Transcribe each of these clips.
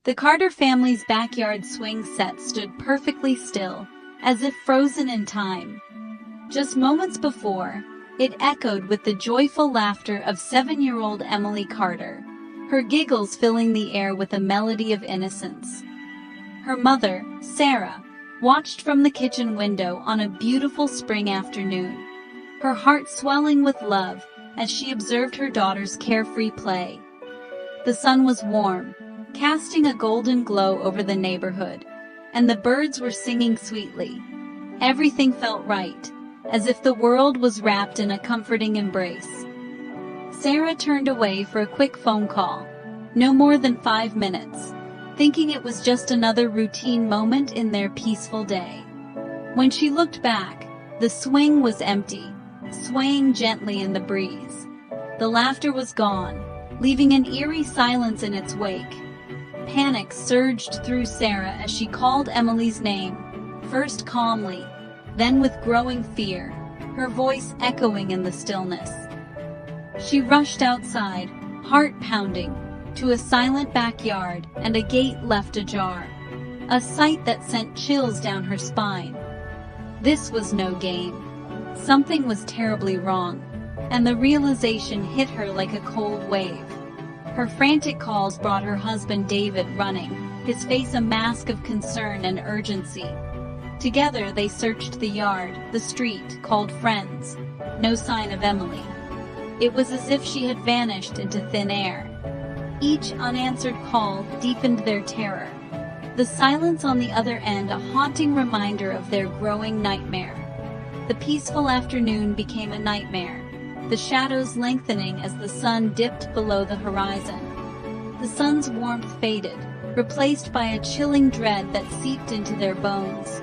The Carter family's backyard swing set stood perfectly still, as if frozen in time. Just moments before, it echoed with the joyful laughter of 7-year-old Emily Carter, her giggles filling the air with a melody of innocence. Her mother, Sarah, watched from the kitchen window on a beautiful spring afternoon, her heart swelling with love as she observed her daughter's carefree play. The sun was warm, casting a golden glow over the neighborhood, and the birds were singing sweetly. Everything felt right, as if the world was wrapped in a comforting embrace. Sarah turned away for a quick phone call, no more than 5 minutes, thinking it was just another routine moment in their peaceful day. When she looked back, the swing was empty, swaying gently in the breeze. The laughter was gone, leaving an eerie silence in its wake. Panic surged through Sarah as she called Emily's name, first calmly, then with growing fear, her voice echoing in the stillness. She rushed outside, heart pounding, to a silent backyard and a gate left ajar, a sight that sent chills down her spine. This was no game. Something was terribly wrong, and the realization hit her like a cold wave. Her frantic calls brought her husband David running, his face a mask of concern and urgency. Together they searched the yard, the street, called friends. No sign of Emily. It was as if she had vanished into thin air. Each unanswered call deepened their terror, the silence on the other end a haunting reminder of their growing nightmare. The peaceful afternoon became a nightmare, the shadows lengthening as the sun dipped below the horizon. The sun's warmth faded, replaced by a chilling dread that seeped into their bones.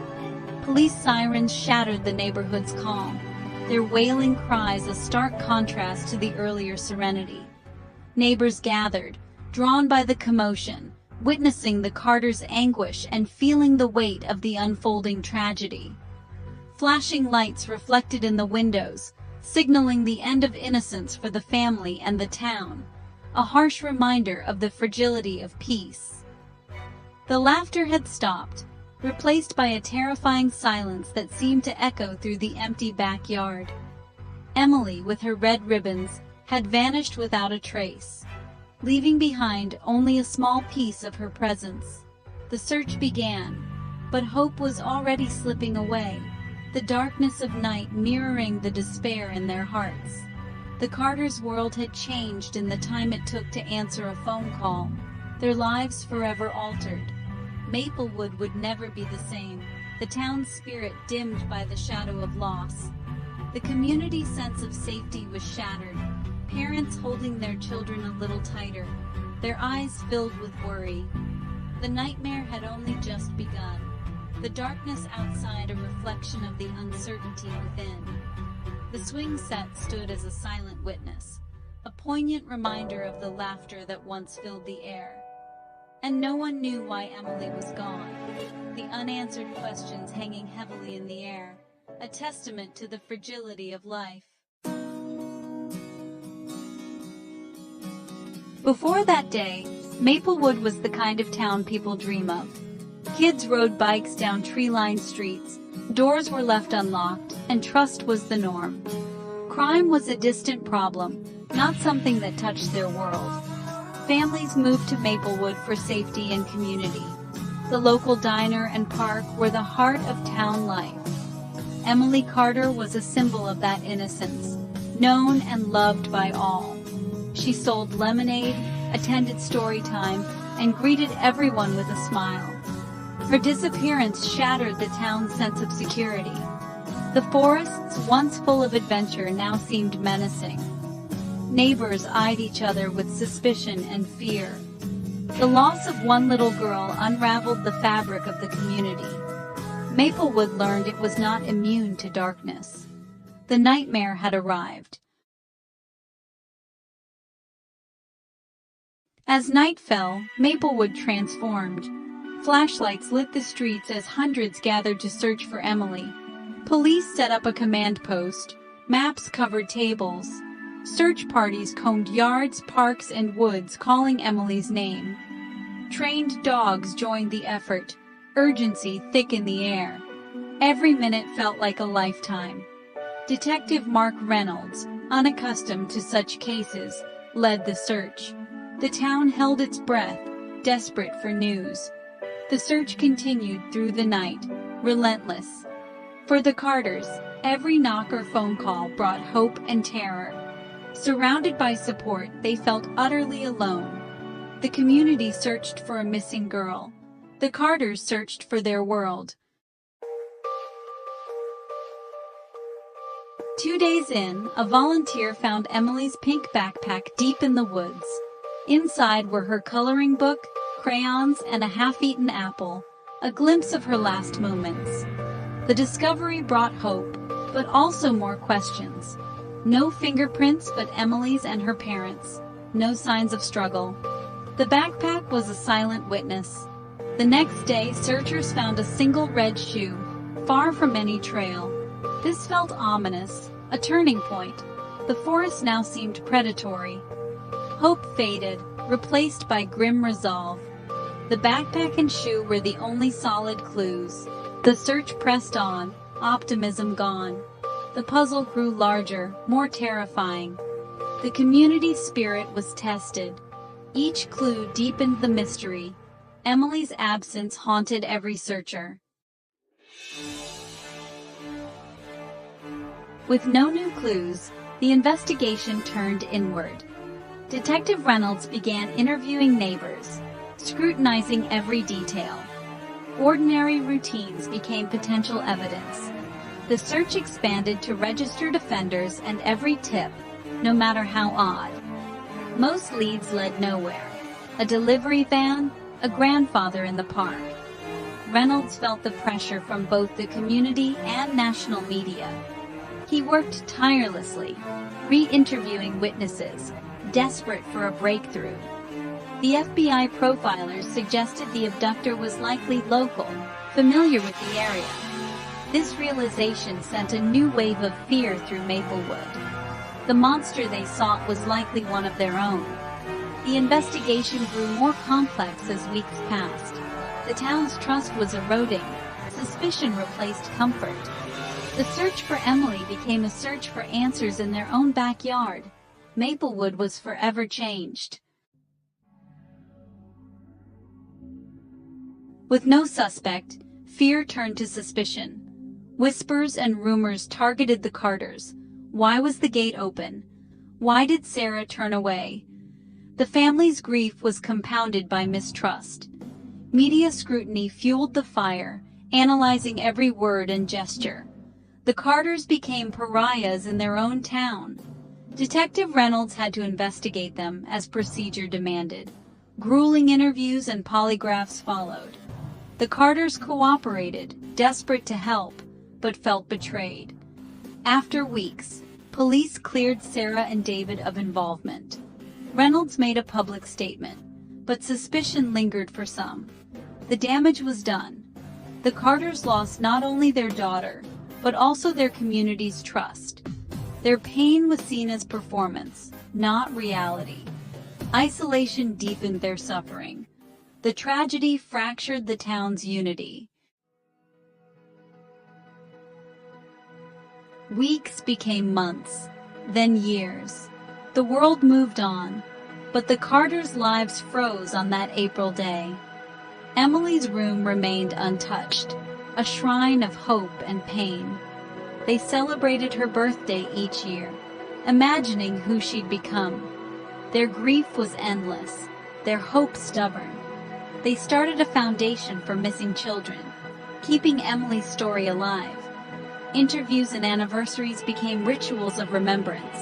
Police sirens shattered the neighborhood's calm, their wailing cries a stark contrast to the earlier serenity. Neighbors gathered, drawn by the commotion, witnessing the Carters' anguish and feeling the weight of the unfolding tragedy. Flashing lights reflected in the windows, signaling the end of innocence for the family and the town, a harsh reminder of the fragility of peace. The laughter had stopped, replaced by a terrifying silence that seemed to echo through the empty backyard. Emily, with her red ribbons, had vanished without a trace, leaving behind only a small piece of her presence. The search began, but hope was already slipping away, the darkness of night mirroring the despair in their hearts. The Carters' world had changed in the time it took to answer a phone call, their lives forever altered. Maplewood would never be the same, the town's spirit dimmed by the shadow of loss. The community's sense of safety was shattered, parents holding their children a little tighter, their eyes filled with worry. The nightmare had only just begun, the darkness outside a reflection of the uncertainty within. The swing set stood as a silent witness, a poignant reminder of the laughter that once filled the air. And no one knew why Emily was gone, the unanswered questions hanging heavily in the air, a testament to the fragility of life. Before that day, Maplewood was the kind of town people dream of. Kids rode bikes down tree-lined streets, doors were left unlocked, and trust was the norm. Crime was a distant problem, not something that touched their world. Families moved to Maplewood for safety and community. The local diner and park were the heart of town life. Emily Carter was a symbol of that innocence, known and loved by all. She sold lemonade, attended story time, and greeted everyone with a smile. Her disappearance shattered the town's sense of security. The forests, once full of adventure, now seemed menacing. Neighbors eyed each other with suspicion and fear. The loss of one little girl unraveled the fabric of the community. Maplewood learned it was not immune to darkness. The nightmare had arrived. As night fell, Maplewood transformed. Flashlights lit the streets as hundreds gathered to search for Emily. Police set up a command post. Maps covered tables. Search parties combed yards, parks, and woods, calling Emily's name. Trained dogs joined the effort, urgency thick in the air. Every minute felt like a lifetime. Detective Mark Reynolds, unaccustomed to such cases, led the search. The town held its breath, desperate for news. The search continued through the night, relentless. For the Carters, every knock or phone call brought hope and terror. Surrounded by support, they felt utterly alone. The community searched for a missing girl. The Carters searched for their world. 2 days in, a volunteer found Emily's pink backpack deep in the woods. Inside were her coloring book, crayons, and a half-eaten apple, a glimpse of her last moments. The discovery brought hope, but also more questions. No fingerprints but Emily's and her parents. No signs of struggle. The backpack was a silent witness. The next day, searchers found a single red shoe, far from any trail. This felt ominous, a turning point. The forest now seemed predatory. Hope faded, replaced by grim resolve. The backpack and shoe were the only solid clues. The search pressed on, optimism gone. The puzzle grew larger, more terrifying. The community spirit was tested. Each clue deepened the mystery. Emily's absence haunted every searcher. With no new clues, the investigation turned inward. Detective Reynolds began interviewing neighbors, scrutinizing every detail. Ordinary routines became potential evidence. The search expanded to registered offenders and every tip, no matter how odd. Most leads led nowhere. A delivery van, a grandfather in the park. Reynolds felt the pressure from both the community and national media. He worked tirelessly, re-interviewing witnesses, desperate for a breakthrough. The FBI profilers suggested the abductor was likely local, familiar with the area. This realization sent a new wave of fear through Maplewood. The monster they sought was likely one of their own. The investigation grew more complex as weeks passed. The town's trust was eroding. Suspicion replaced comfort. The search for Emily became a search for answers in their own backyard. Maplewood was forever changed. With no suspect, fear turned to suspicion. Whispers and rumors targeted the Carters. Why was the gate open? Why did Sarah turn away? The family's grief was compounded by mistrust. Media scrutiny fueled the fire, analyzing every word and gesture. The Carters became pariahs in their own town. Detective Reynolds had to investigate them as procedure demanded. Grueling interviews and polygraphs followed. The Carters cooperated, desperate to help, but felt betrayed. After weeks, police cleared Sarah and David of involvement. Reynolds made a public statement, but suspicion lingered for some. The damage was done. The Carters lost not only their daughter, but also their community's trust. Their pain was seen as performance, not reality. Isolation deepened their suffering. The tragedy fractured the town's unity. Weeks became months, then years. The world moved on, but the Carters' lives froze on that April day. Emily's room remained untouched, a shrine of hope and pain. They celebrated her birthday each year, imagining who she'd become. Their grief was endless, their hope stubborn. They started a foundation for missing children, keeping Emily's story alive. Interviews and anniversaries became rituals of remembrance.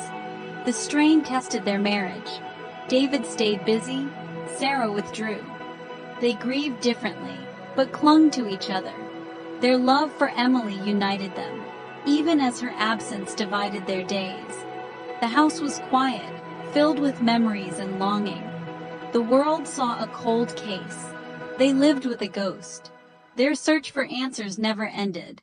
The strain tested their marriage. David stayed busy, Sarah withdrew. They grieved differently, but clung to each other. Their love for Emily united them, even as her absence divided their days. The house was quiet, filled with memories and longing. The world saw a cold case. They lived with a ghost. Their search for answers never ended.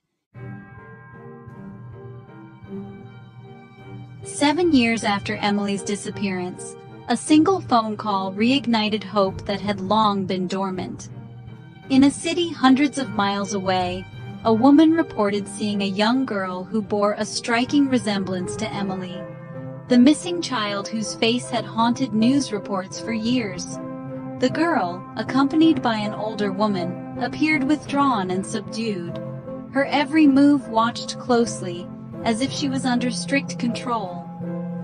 7 years after Emily's disappearance, A single phone call reignited hope that had long been dormant. In a city hundreds of miles away, a woman reported seeing a young girl who bore a striking resemblance to Emily, the missing child whose face had haunted news reports for years. The girl, accompanied by an older woman, appeared withdrawn and subdued. Her every move watched closely, as if she was under strict control.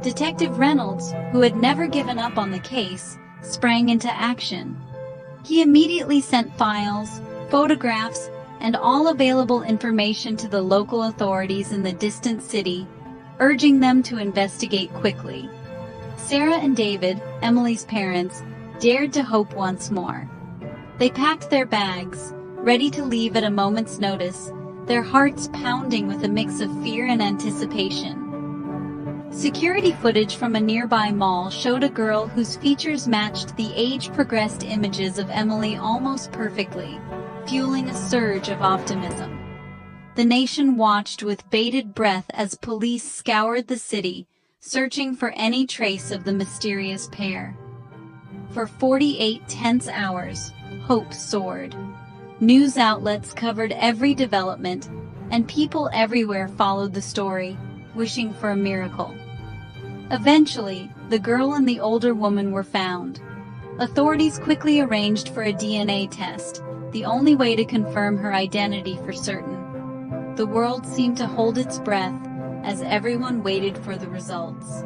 Detective Reynolds, who had never given up on the case, sprang into action. He immediately sent files, photographs, and all available information to the local authorities in the distant city, urging them to investigate quickly. Sarah and David, Emily's parents, dared to hope once more. They packed their bags, ready to leave at a moment's notice, their hearts pounding with a mix of fear and anticipation. Security footage from a nearby mall showed a girl whose features matched the age-progressed images of Emily almost perfectly, fueling a surge of optimism. The nation watched with bated breath as police scoured the city, searching for any trace of the mysterious pair. For 48 tense hours, hope soared. News outlets covered every development, and people everywhere followed the story, wishing for a miracle. Eventually, the girl and the older woman were found. Authorities quickly arranged for a DNA test, the only way to confirm her identity for certain. The world seemed to hold its breath as everyone waited for the results.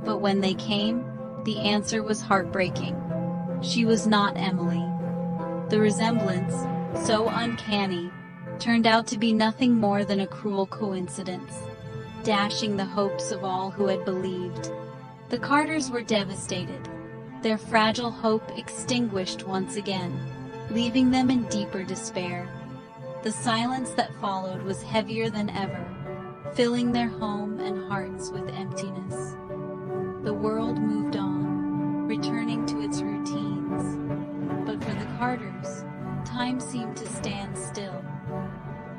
But when they came, the answer was heartbreaking. She was not Emily. The resemblance, so uncanny, turned out to be nothing more than a cruel coincidence, dashing the hopes of all who had believed. The Carters were devastated, their fragile hope extinguished once again, leaving them in deeper despair. The silence that followed was heavier than ever, filling their home and hearts with emptiness. The world moved on, returning to its routines. But for the Carters, time seemed to stand still.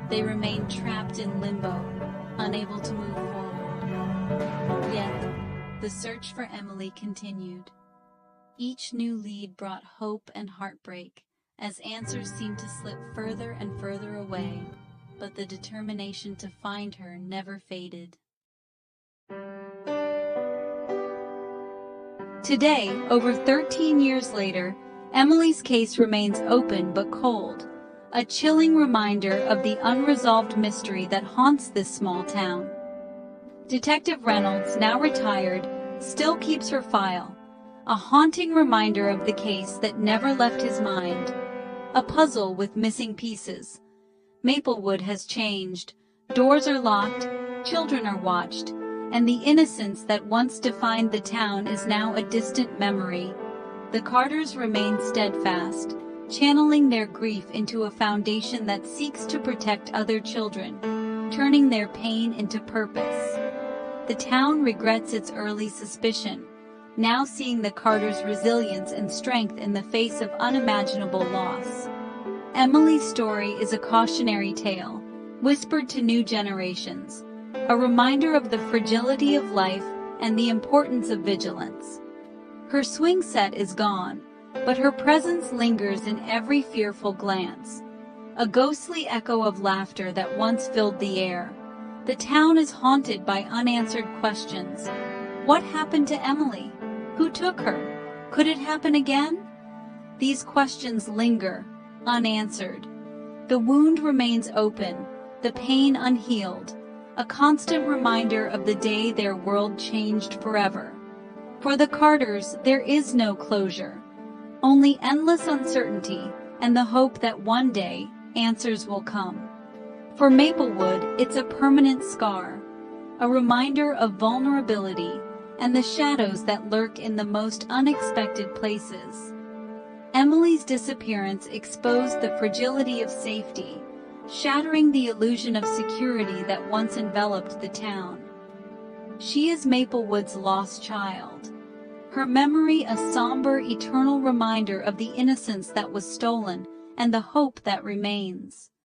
They remained trapped in limbo, unable to move forward. Yet, the search for Emily continued. Each new lead brought hope and heartbreak, as answers seemed to slip further and further away, but the determination to find her never faded. Today, over 13 years later, Emily's case remains open but cold, a chilling reminder of the unresolved mystery that haunts this small town. Detective Reynolds, now retired, still keeps her file, a haunting reminder of the case that never left his mind, a puzzle with missing pieces. Maplewood has changed, doors are locked, children are watched, and the innocence that once defined the town is now a distant memory. The Carters remain steadfast, channeling their grief into a foundation that seeks to protect other children, turning their pain into purpose. The town regrets its early suspicion, now seeing the Carters' resilience and strength in the face of unimaginable loss. Emily's story is a cautionary tale, whispered to new generations, a reminder of the fragility of life and the importance of vigilance. Her swing set is gone, but her presence lingers in every fearful glance, a ghostly echo of laughter that once filled the air. The town is haunted by unanswered questions. What happened to Emily? Who took her? Could it happen again? These questions linger, unanswered. The wound remains open, the pain unhealed, a constant reminder of the day their world changed forever. For the Carters, there is no closure, only endless uncertainty and the hope that one day answers will come. For Maplewood, it's a permanent scar, a reminder of vulnerability and the shadows that lurk in the most unexpected places. Emily's disappearance exposed the fragility of safety, shattering the illusion of security that once enveloped the town. She is Maplewood's lost child, her memory a somber, eternal reminder of the innocence that was stolen and the hope that remains.